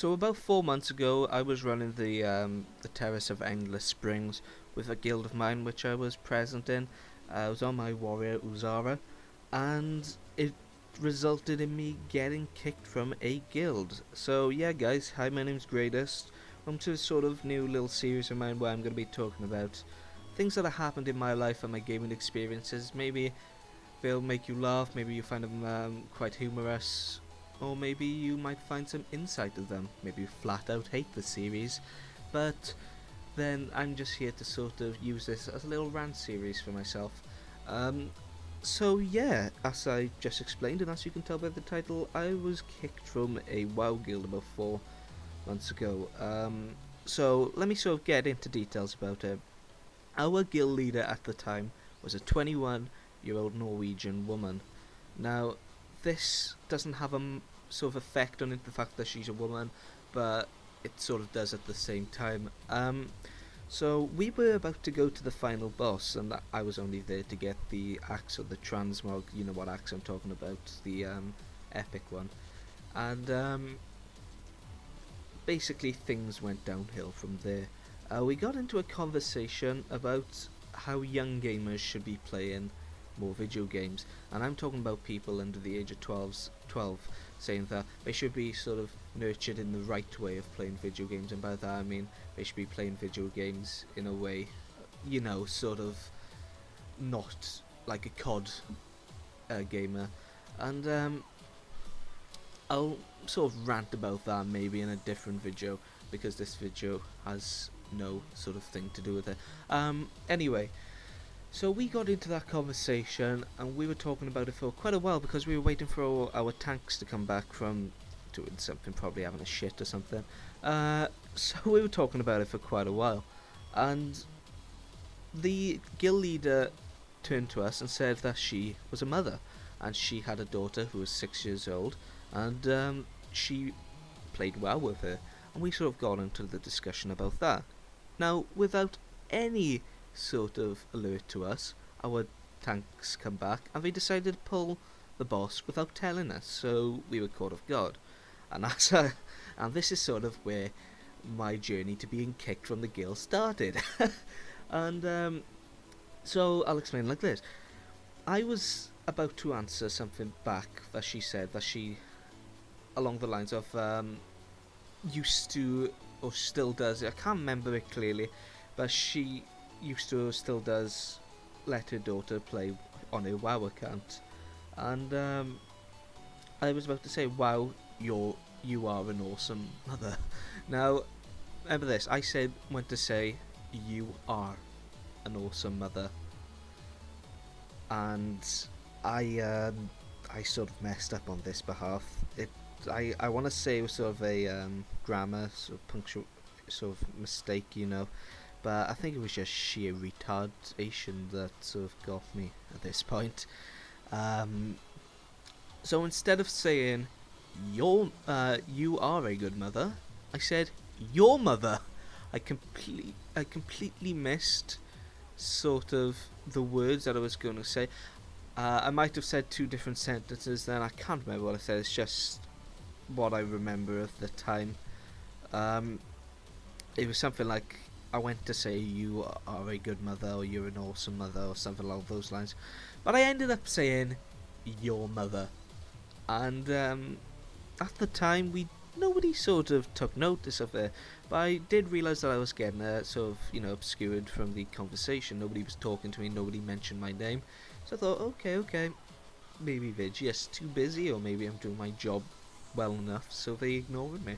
So about 4 months ago, I was running the Terrace of Endless Springs with a guild of mine, which I was present in. I was on my warrior Uzara, and it resulted in me getting kicked from a guild. So yeah, guys, hi, my name's Greatest. Welcome to this sort of new little series of mine where I'm going to be talking about things that have happened in my life and my gaming experiences. Maybe they'll make you laugh, maybe you find them quite humorous, or maybe you might find some insight of them. Maybe you flat out hate the series, but then I'm just here to sort of use this as a little rant series for myself. Um, so yeah, as I just explained, and as you can tell by the title, I was kicked from a WoW guild about 4 months ago. So let me sort of get into details about it. Our guild leader at the time was a 21-year-old Norwegian woman. Now, this doesn't have a sort of effect on it, the fact that she's a woman, but it sort of does at the same time. So we were about to go to the final boss, and I was only there to get the axe or the transmog. You know what axe I'm talking about, the epic one. And basically things went downhill from there. We got into a conversation about how young gamers should be playing more video games, and I'm talking about people under the age of 12, saying that they should be sort of nurtured in the right way of playing video games, and by that I mean they should be playing video games in a way, you know, sort of not like a COD gamer. And I'll sort of rant about that maybe in a different video, because this video has no sort of thing to do with it. Anyway, so we got into that conversation and we were talking about it for quite a while, because we were waiting for our tanks to come back from doing something, probably having a shit or something. So we were talking about it for quite a while, and the guild leader turned to us and said that she was a mother, and she had a daughter who was 6 years old, and she played well with her, and we sort of got into the discussion about that. Now, without any sort of alert to us, our tanks come back, and they decided to pull the boss without telling us, so we were caught off guard. And and this is sort of where my journey to being kicked from the guild started. And so I'll explain like this. I was about to answer something back that she said, that she, along the lines of used to or still does, I can't remember it clearly, but she used to or still does let her daughter play on her WoW account. And I was about to say, wow, you are an awesome mother. Now, remember this, I went to say, you are an awesome mother, and I sort of messed up on this behalf. I want to say it was sort of a grammar sort of punctual sort of mistake, you know, but I think it was just sheer retardation that sort of got me at this point. So instead of saying you are a good mother, I said your mother. I completely missed sort of the words that I was going to say. I might have said two different sentences then. I can't remember what I said. It's just what I remember of the time. It was something like, I went to say you are a good mother, or you're an awesome mother, or something along those lines, but I ended up saying your mother. And at the time nobody sort of took notice of it, but I did realise that I was getting sort of, you know, obscured from the conversation. Nobody was talking to me, nobody mentioned my name, so I thought, okay, maybe they're just too busy, or maybe I'm doing my job well enough, so they ignored me.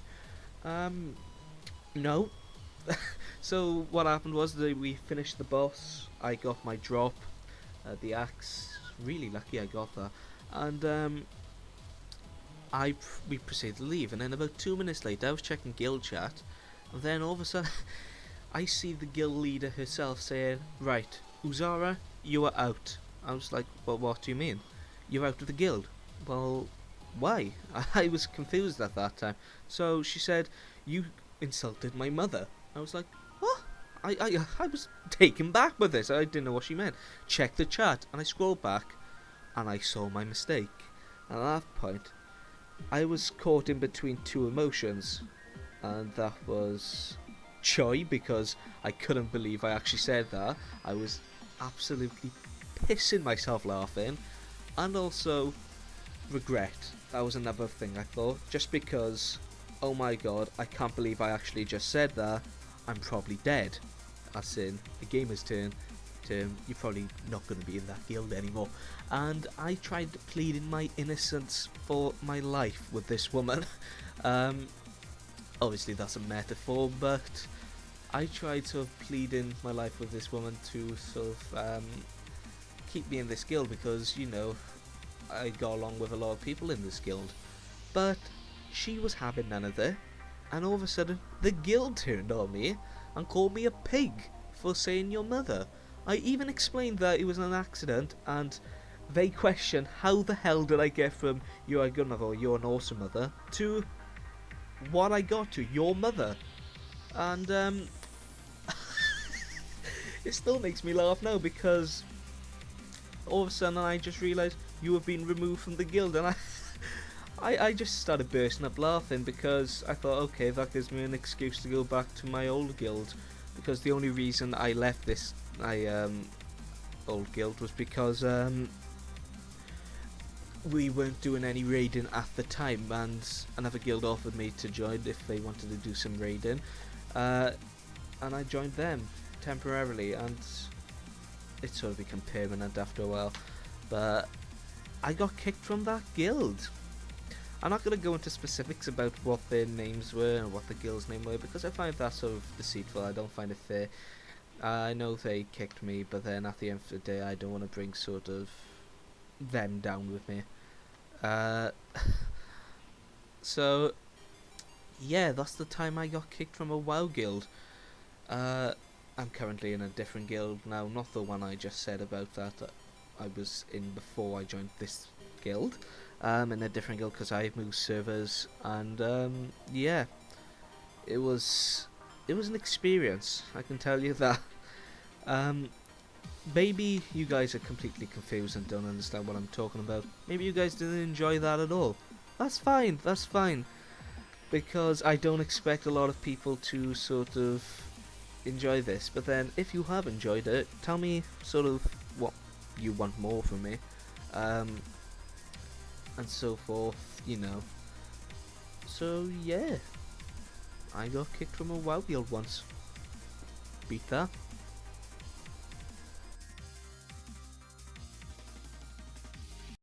No. So what happened was that we finished the boss, I got my drop, the axe, really lucky I got that, and we proceeded to leave, and then about 2 minutes later I was checking guild chat, and then all of a sudden I see the guild leader herself saying, right, Uzara, you are out. I was like, well, what do you mean? You're out of the guild? Well, why? I was confused at that time. So she said, you insulted my mother. I was like, what? I was taken back with this. I didn't know what she meant. Check the chat, and I scrolled back, and I saw my mistake. And at that point, I was caught in between two emotions. and that was joy, because I couldn't believe I actually said that. I was absolutely pissing myself laughing, and also regret. That was another thing I thought, just because, oh my god, I can't believe I actually just said that. I'm probably dead. As in, the game has turned to, you're probably not going to be in that guild anymore. And I tried pleading my innocence for my life with this woman. Obviously that's a metaphor, but I tried sort of pleading my life with this woman to sort of keep me in this guild, because, you know, I got along with a lot of people in this guild. But she was having none of it, and all of a sudden the guild turned on me and called me a pig for saying your mother. I even explained that it was an accident, and they questioned how the hell did I get from you're a good mother or you're an awesome mother to what I got to your mother. And it still makes me laugh now, because all of a sudden I just realised you have been removed from the guild, and I just started bursting up laughing, because I thought, okay, that gives me an excuse to go back to my old guild, because the only reason I left this old guild was because we weren't doing any raiding at the time, and another guild offered me to join if they wanted to do some raiding, and I joined them temporarily, and it sort of became permanent after a while. But I got kicked from that guild. I'm not going to go into specifics about what their names were and what the guild's name were, because I find that sort of deceitful. I don't find it fair. I know they kicked me, but then at the end of the day I don't want to bring sort of them down with me. So yeah, that's the time I got kicked from a WoW guild. I'm currently in a different guild now, not the one I just said about that I was in before I joined this guild. In a different guild because I moved servers, and yeah, it was an experience, I can tell you that. Maybe you guys are completely confused and don't understand what I'm talking about. Maybe you guys didn't enjoy that at all. That's fine, because I don't expect a lot of people to sort of enjoy this. But then, if you have enjoyed it, tell me sort of what you want more from me, and so forth, you know. So yeah, I got kicked from a WoW guild once. Beat that.